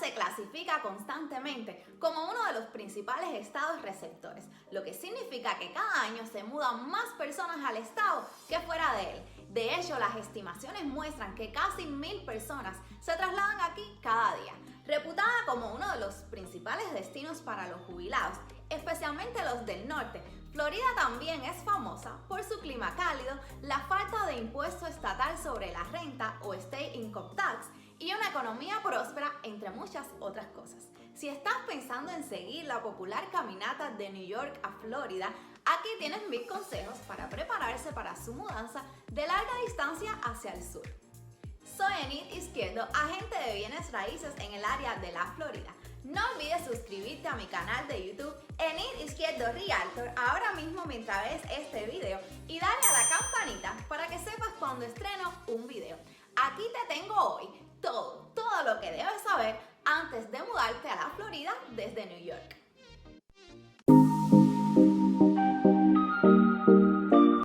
se clasifica constantemente como uno de los principales estados receptores, lo que significa que cada año se mudan más personas al estado que fuera de él. De hecho, las estimaciones muestran que casi 1000 personas se trasladan aquí cada día. Reputada como uno de los principales destinos para los jubilados, especialmente los del norte, Florida también es famosa por su clima cálido, la falta de impuesto estatal sobre la renta o State Income Tax y una economía próspera, entre muchas otras cosas. Si estás pensando en seguir la popular caminata de New York a Florida, aquí tienes mis consejos para prepararse para su mudanza de larga distancia hacia el sur. Soy Enid Izquierdo, agente de bienes raíces en el área de la Florida. No olvides suscribirte a mi canal de YouTube Enid Izquierdo Realtor ahora mismo mientras ves este video y dale a la campanita para que sepas cuando estreno un video. Aquí te tengo hoy todo lo que debes saber antes de mudarte a la Florida desde New York.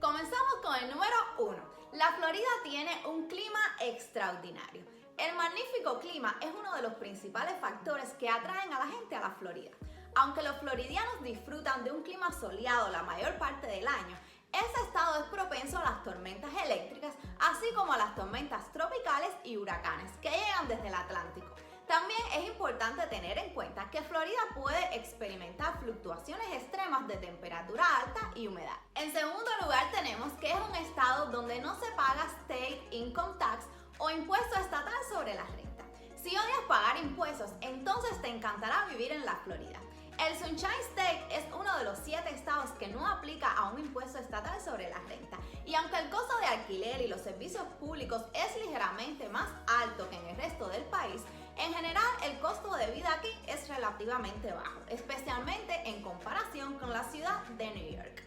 Comenzamos con el número 1. La Florida tiene un clima extraordinario. El magnífico clima es uno de los principales factores que atraen a la gente a la Florida. Aunque los floridianos disfrutan de un clima soleado la mayor parte del año, ese estado es propenso a las tormentas eléctricas, así como a las tormentas tropicales y huracanes que llegan desde el Atlántico. También es importante tener en cuenta que Florida puede experimentar fluctuaciones extremas de temperatura alta y humedad. En segundo lugar tenemos que es un estado donde no se paga State Income Tax o impuesto estatal sobre la renta. Si odias pagar impuestos, entonces te encantará vivir en la Florida. El Sunshine State es uno de los 7 estados que no aplica a un impuesto estatal sobre la renta. Y aunque el costo de alquiler y los servicios públicos es ligeramente más alto que en el resto del país, en general el costo de vida aquí es relativamente bajo, especialmente en comparación con la ciudad de New York.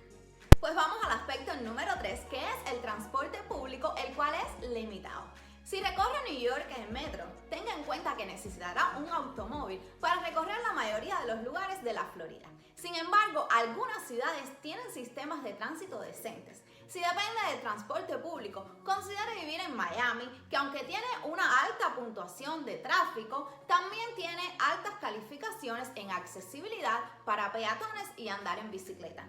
Pues vamos al aspecto número 3, que es el transporte público, el cual es limitado. Si recorre New York en metro, tenga en cuenta que necesitará un automóvil para recorrer la mayoría de los lugares de la Florida. Sin embargo, algunas ciudades tienen sistemas de tránsito decentes. Si depende del transporte público, considere vivir en Miami, que aunque tiene una alta puntuación de tráfico, también tiene altas calificaciones en accesibilidad para peatones y andar en bicicleta.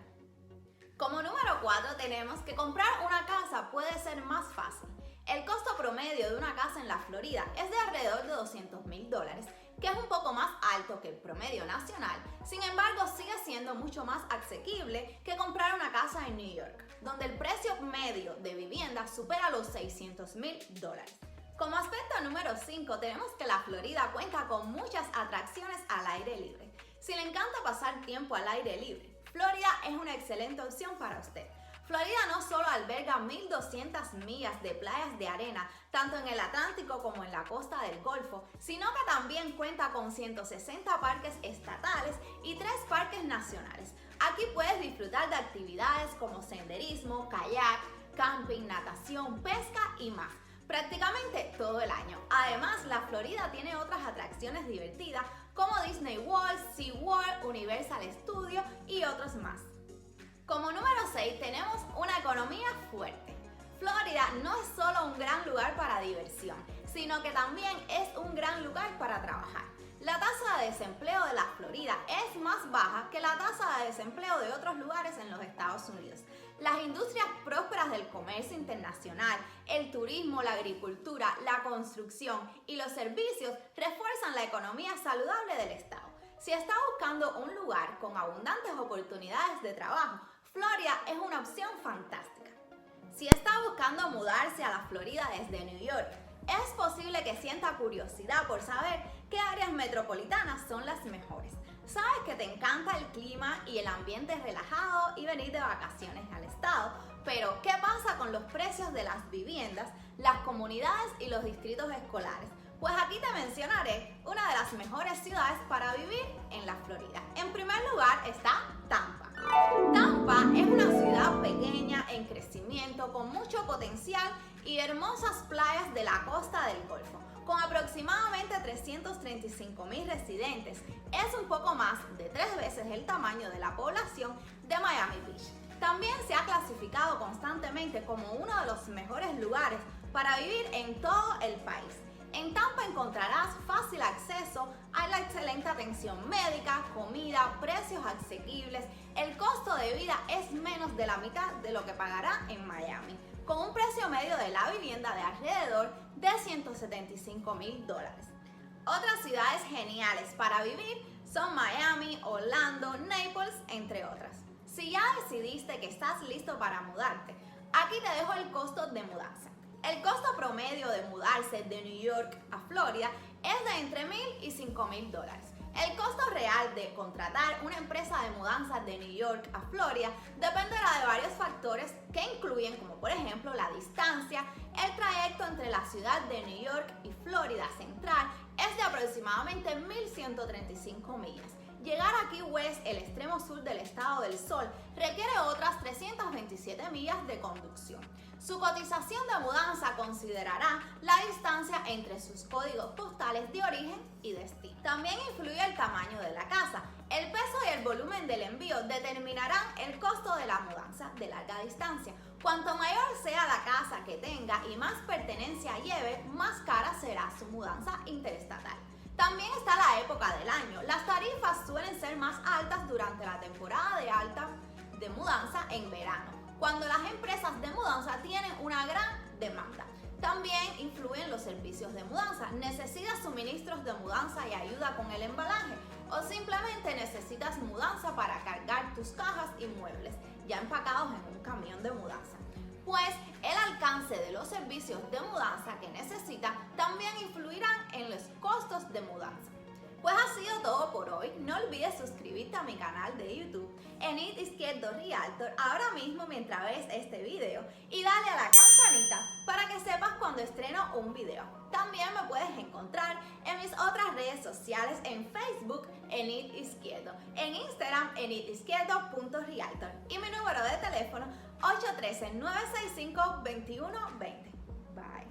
Como número 4 tenemos que comprar una casa puede ser más fácil. El costo promedio de una casa en la Florida es de alrededor de $200,000, que es un poco más alto que el promedio nacional. Sin embargo, sigue siendo mucho más asequible que comprar una casa en New York, donde el precio medio de vivienda supera los $600,000. Como aspecto número 5, tenemos que la Florida cuenta con muchas atracciones al aire libre. Si le encanta pasar tiempo al aire libre, Florida es una excelente opción para usted. Florida no solo alberga 1200 millas de playas de arena, tanto en el Atlántico como en la costa del Golfo, sino que también cuenta con 160 parques estatales y 3 parques nacionales. Aquí puedes disfrutar de actividades como senderismo, kayak, camping, natación, pesca y más, prácticamente todo el año. Además, la Florida tiene otras atracciones divertidas como Disney World, SeaWorld, Universal Studios y otros más. Como número 6 tenemos una economía fuerte. Florida no es solo un gran lugar para diversión, sino que también es un gran lugar para trabajar. La tasa de desempleo de la Florida es más baja que la tasa de desempleo de otros lugares en los Estados Unidos. Las industrias prósperas del comercio internacional, el turismo, la agricultura, la construcción y los servicios refuerzan la economía saludable del estado. Si está buscando un lugar con abundantes oportunidades de trabajo, Florida es una opción fantástica. Si está buscando mudarse a la Florida desde New York, es posible que sienta curiosidad por saber qué áreas metropolitanas son las mejores. Sabes que te encanta el clima y el ambiente relajado y venir de vacaciones al estado, pero ¿qué pasa con los precios de las viviendas, las comunidades y los distritos escolares? Pues aquí te mencionaré una de las mejores ciudades para vivir en la Florida. En primer lugar está Tampa. Tampa es una ciudad pequeña en crecimiento con mucho potencial y hermosas playas de la costa del Golfo. Con aproximadamente 335,000 residentes, es un poco más de 3 veces el tamaño de la población de Miami Beach. También se ha clasificado constantemente como uno de los mejores lugares para vivir en todo el país. En Tampa encontrarás fácil acceso excelente atención médica, comida, precios asequibles. El costo de vida es menos de la mitad de lo que pagará en Miami, con un precio medio de la vivienda de alrededor de $175,000. Otras ciudades geniales para vivir son Miami, Orlando, Naples, entre otras. Si ya decidiste que estás listo para mudarte, aquí te dejo el costo de mudanza. El costo promedio de mudarse de New York a Florida es de entre $1,000 y $5,000. El costo real de contratar una empresa de mudanzas de New York a Florida dependerá de varios factores que incluyen, como por ejemplo la distancia. El trayecto entre la ciudad de New York y Florida Central es de aproximadamente 1.135 millas. Llegar a Key West, el extremo sur del estado del Sol, requiere otras 327 millas de conducción. Su cotización de mudanza considerará la distancia entre sus códigos postales de origen y destino. También influye el tamaño de la casa. El peso y el volumen del envío determinarán el costo de la mudanza de larga distancia. Cuanto mayor sea la casa que tenga y más pertenencia lleve, más cara será su mudanza interestatal. También está la época del año. Las tarifas suelen ser más altas durante la temporada de alta de mudanza en verano, cuando las empresas de mudanza tienen una gran demanda. También influyen los servicios de mudanza. ¿Necesitas suministros de mudanza y ayuda con el embalaje? ¿O simplemente necesitas mudanza para cargar tus cajas y muebles ya empacados en un camión de mudanza? Pues el alcance de los servicios de mudanza que necesitas también influirán en los costos de mudanza. Pues ha sido todo por hoy. No olvides suscribirte a mi canal de YouTube, Enid Izquierdo Realtor, ahora mismo mientras ves este video, y dale a la campanita para que sepas cuando estreno un video. También me puedes encontrar en mis otras redes sociales, en Facebook, Enid Izquierdo, en Instagram, enidizquierdo.realtor, y mi número de teléfono 813-965-2120. Bye.